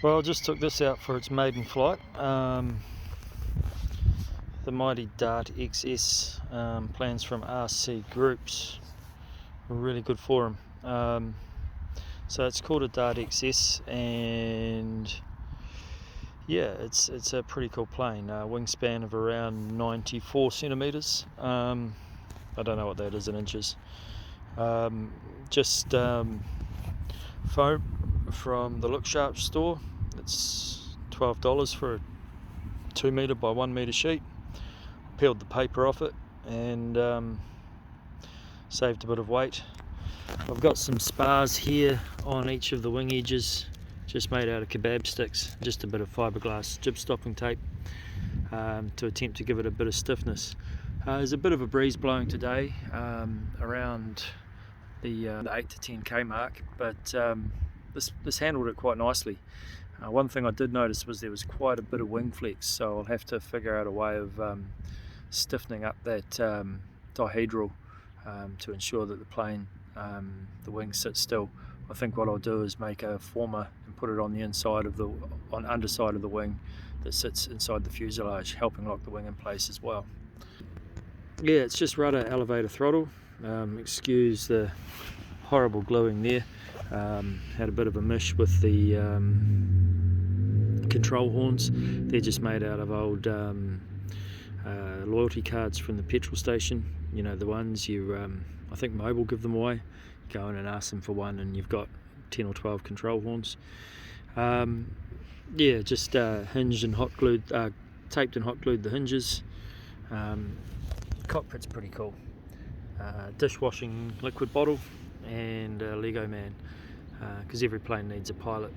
Well, I just took this out for its maiden flight. The mighty Dart XS, plans from RC Groups, were really good for them. So it's called a Dart XS, and yeah, it's a pretty cool plane. Wingspan of around 94 centimeters. I don't know what that is in inches. Just foam from the Look Sharp store. It's $12 for a 2 meter by 1 meter sheet. Peeled the paper off it and saved a bit of weight. I've got some spars here on each of the wing edges, just made out of kebab sticks, just a bit of fiberglass jib stopping tape to attempt to give it a bit of stiffness. There's a bit of a breeze blowing today around the 8 to 10k mark, but this handled it quite nicely. One thing I did notice was there was quite a bit of wing flex, so I'll have to figure out a way of stiffening up that dihedral to ensure that the plane, the wings sit still. I think what I'll do is make a former and put it on the inside of the underside of the wing that sits inside the fuselage, helping lock the wing in place as well. Yeah, it's just rudder elevator throttle. Excuse the horrible gluing there. Had a bit of a mish with the control horns. They're just made out of old loyalty cards from the petrol station. You know, the ones you, I think Mobil give them away. Go in and ask them for one and you've got 10 or 12 control horns. Yeah, just hinged and hot glued, taped and hot glued the hinges. Cockpit's pretty cool. Dishwashing liquid bottle and Lego man, because every plane needs a pilot.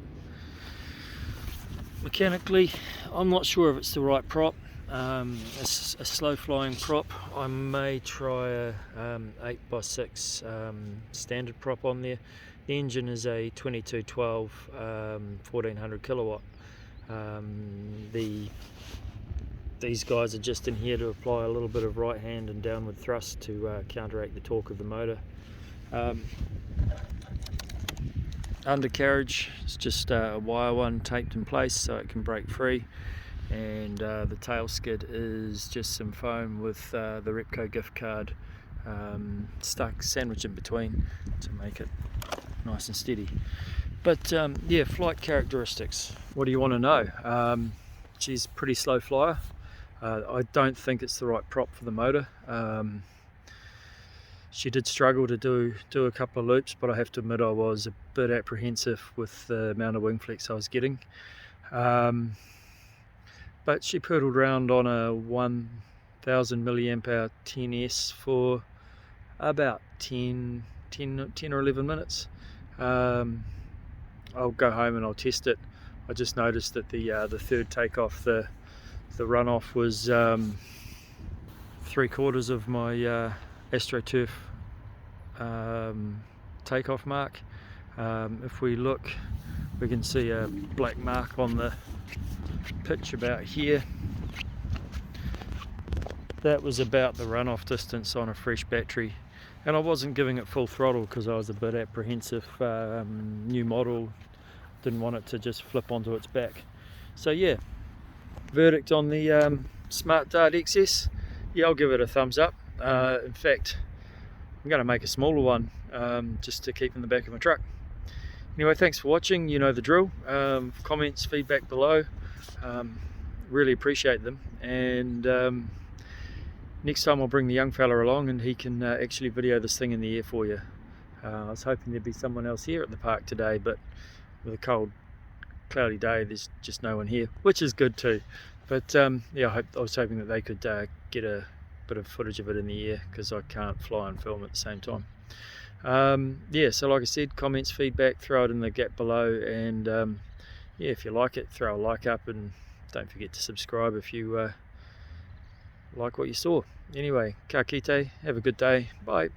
Mechanically, I'm not sure if it's the right prop. It's a slow flying prop. I may try a 8x6 standard prop on there. The engine is a 2212 1400 kilowatt. These guys are just in here to apply a little bit of right hand and downward thrust to counteract the torque of the motor. Undercarriage is just a wire one taped in place so it can break free, and the tail skid is just some foam with the Repco gift card stuck sandwiched in between to make it nice and steady. But yeah, flight characteristics. What do you want to know? She's a pretty slow flyer. I don't think it's the right prop for the motor. She did struggle to do a couple of loops, but I have to admit I was a bit apprehensive with the amount of wing flex I was getting. But she purtled around on a 1000 milliamp hour 10S for about 10 or 11 minutes. I'll go home and I'll test it. I just noticed that the third takeoff, the runoff was 3/4 of my AstroTurf takeoff mark. If we look, we can see a black mark on the pitch about here. That was about the runoff distance on a fresh battery, and I wasn't giving it full throttle because I was a bit apprehensive. New model, didn't want it to just flip onto its back. So yeah, verdict on the Smart Dart XS, yeah, I'll give it a thumbs up. In fact, I'm going to make a smaller one just to keep in the back of my truck. Anyway, thanks for watching. You know the drill. Comments, feedback below, really appreciate them. And next time I'll bring the young fella along and he can actually video this thing in the air for you. I was hoping there'd be someone else here at the park today, but with a cold, cloudy day, there's just no one here, which is good too. But yeah, I was hoping that they could get a bit of footage of it in the air, because I can't fly and film at the same time. Yeah, so like I said, comments, feedback, throw it in the gap below, and yeah, if you like it, throw a like up, and don't forget to subscribe if you like what you saw. Anyway, ka kite, have a good day, bye.